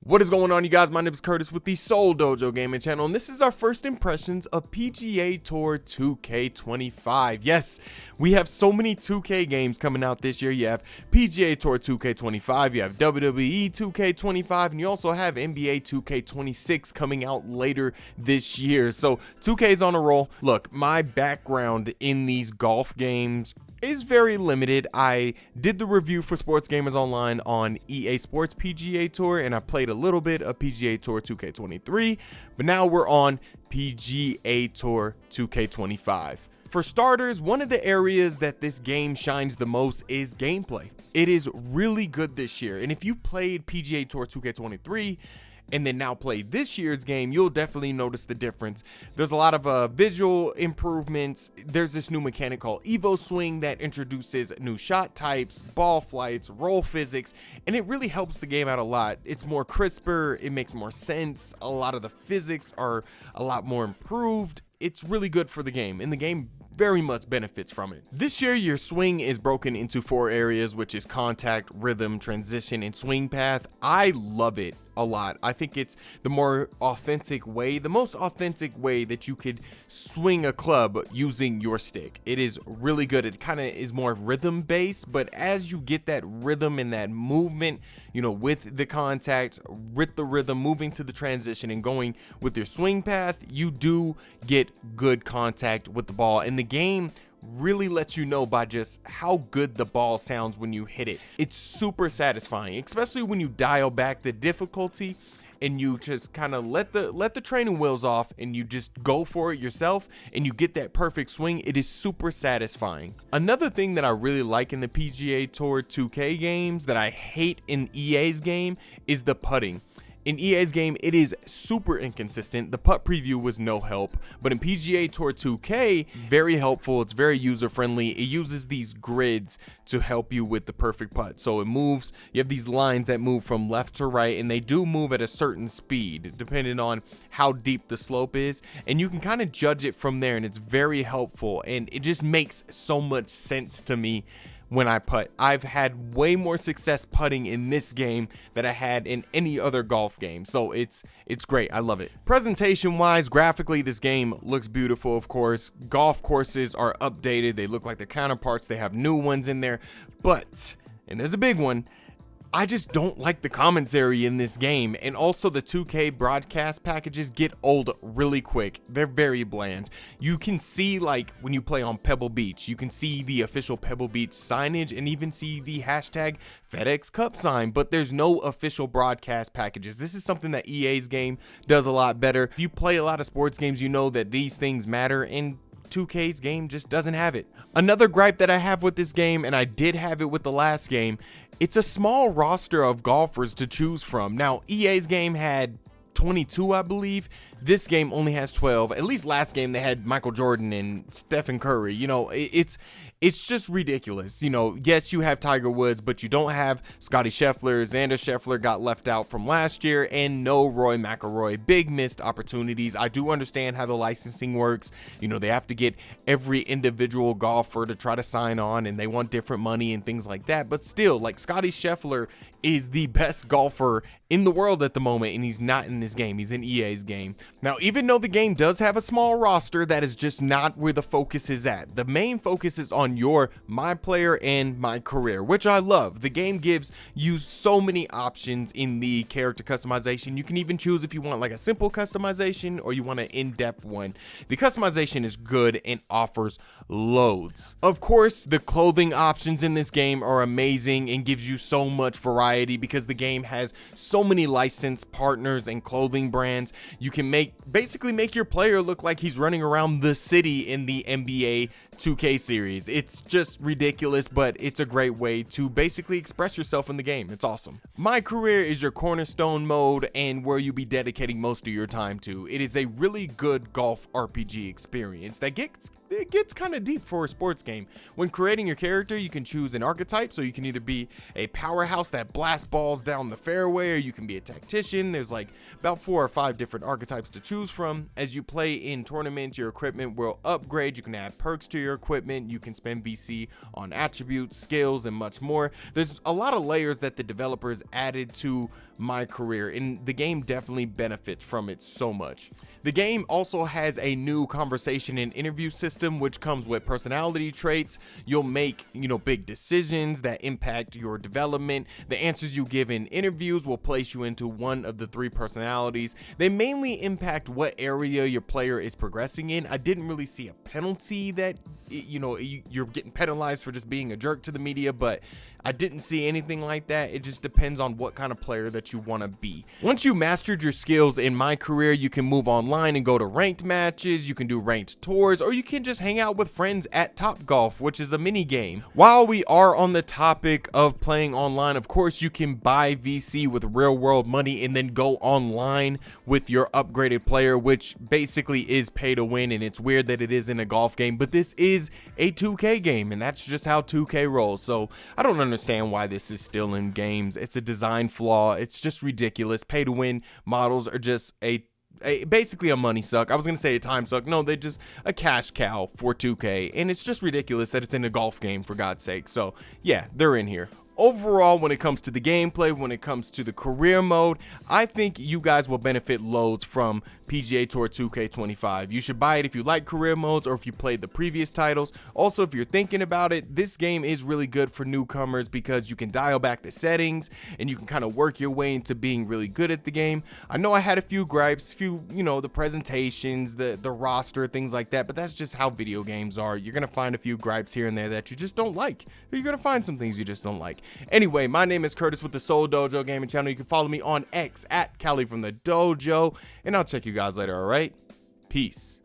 What is going on, you guys? My name is Curtis with the Seoul Dojo gaming channel, and this is our first impressions of PGA Tour 2K25. Yes, we have so many 2K games coming out this year. You have PGA Tour 2K25, you have WWE 2K25, and you also have NBA 2K26 coming out later this year. So 2K is on a roll. Look, my background in these golf games is very limited. I did the review for Sports Gamers Online on EA Sports PGA Tour, and I played a little bit of PGA Tour 2K23, but now we're on PGA Tour 2K25. For starters, one of the areas that this game shines the most is gameplay. It is really good this year, and if you played PGA Tour 2K23 and then now play this year's game, you'll definitely notice the difference. There's a lot of visual improvements. There's this new mechanic called Evo Swing that introduces new shot types, ball flights, roll physics, and it really helps the game out a lot. It's more crisper, it makes more sense. A lot of the physics are a lot more improved. It's really good for the game, and the game very much benefits from it. This year, your swing is broken into 4 areas, which is contact, rhythm, transition, and swing path. I love it a lot. I think it's the more authentic way, the most authentic way that you could swing a club using your stick. It is really good. It kind of is more rhythm based, but as you get that rhythm and that movement, you know, with the contact, with the rhythm, moving to the transition and going with your swing path, you do get good contact with the ball, and the game really lets you know by just how good the ball sounds when you hit it. It's super satisfying, especially when you dial back the difficulty and you just kind of let the training wheels off and you just go for it yourself and you get that perfect swing. It is super satisfying. Another thing that I really like in the PGA Tour 2K games that I hate in EA's game is the putting. In EA's game, it is super inconsistent. The putt preview was no help, but in PGA Tour 2K, very helpful. It's very user-friendly. It uses these grids to help you with the perfect putt. So it moves, you have these lines that move from left to right, and they do move at a certain speed, depending on how deep the slope is, and you can kind of judge it from there, and it's very helpful, and it just makes so much sense to me when I putt. I've had way more success putting in this game than I had in any other golf game, so it's great. I love it. Presentation wise, graphically, this game looks beautiful. Of course, golf courses are updated. They look like their counterparts. They have new ones in there, but, and there's a big one, I just don't like the commentary in this game, and also the 2K broadcast packages get old really quick. They're very bland. You can see, like, when you play on Pebble Beach, you can see the official Pebble Beach signage and even see the hashtag FedEx Cup sign, but there's no official broadcast packages. This is something that EA's game does a lot better. If you play a lot of sports games, you know that these things matter, and 2K's game just doesn't have it. Another gripe that I have with this game, and I did have it with the last game, it's a small roster of golfers to choose from. Now, EA's game had 22, I believe. This game only has 12. At least last game they had Michael Jordan and Stephen Curry. You know, it's just ridiculous. You know, yes, you have Tiger Woods, but you don't have Scotty Scheffler. Xander Scheffler got left out from last year, and no Roy McIlroy. Big missed opportunities. I do understand how the licensing works. You know, they have to get every individual golfer to try to sign on, and they want different money and things like that. But still, like, Scotty Scheffler is the best golfer in the world at the moment, and he's not in this game. He's in EA's game. Now, even though the game does have a small roster, that is just not where the focus is at. The main focus is on your MyPlayer and MyCareer, which I love. The game gives you so many options in the character customization. You can even choose if you want like a simple customization or you want an in-depth one. The customization is good and offers loads. Of course, the clothing options in this game are amazing and gives you so much variety because the game has so many licensed partners and clothing brands. You can basically make your player look like he's running around the city in the NBA 2K series. It's just ridiculous, but it's a great way to basically express yourself in the game. It's awesome. MyCareer is your cornerstone mode and where you'll be dedicating most of your time to. It is a really good golf RPG experience that gets kind of deep for a sports game. When creating your character, you can choose an archetype, so you can either be a powerhouse that blasts balls down the fairway, or you can be a tactician. There's like about 4 or 5 different archetypes to choose from. As you play in tournaments, your equipment will upgrade. You can add perks to your equipment. You can spend VC on attributes, skills, and much more. There's a lot of layers that the developers added to MyCareer, and the game definitely benefits from it so much. The game also has a new conversation and interview system, which comes with personality traits. You'll make, big decisions that impact your development. The answers you give in interviews will place you into one of the 3 personalities. They mainly impact what area your player is progressing in. I didn't really see a penalty that, you're getting penalized for just being a jerk to the media, but I didn't see anything like that. It just depends on what kind of player that you want to be. Once you mastered your skills in MyCareer, you can move online and go to ranked matches, you can do ranked tours, or you can just hang out with friends at Topgolf, which is a mini game. While we are on the topic of playing online, of course you can buy VC with real world money and then go online with your upgraded player, which basically is pay to win. And it's weird that it is in a golf game, but this is a 2K game, and that's just how 2K rolls. So I don't understand why this is still in games. It's a design flaw. It's just ridiculous. Pay to win models are just basically a money suck. I was gonna say a time suck. No, they're just a cash cow for 2K, and it's just ridiculous that it's in a golf game, for God's sake. So yeah, they're in here. Overall, when it comes to the gameplay, when it comes to the career mode, I think you guys will benefit loads from PGA Tour 2K25. You should buy it if you like career modes or if you played the previous titles. Also, if you're thinking about it, this game is really good for newcomers because you can dial back the settings and you can kind of work your way into being really good at the game. I know I had a few gripes, the presentations, the roster, things like that, but that's just how video games are. You're going to find a few gripes here and there that you just don't like. Or you're going to find some things you just don't like. Anyway, my name is Curtis with the Seoul Dojo Gaming Channel. You can follow me on X at Cali from the Dojo, and I'll check you guys later, all right? Peace.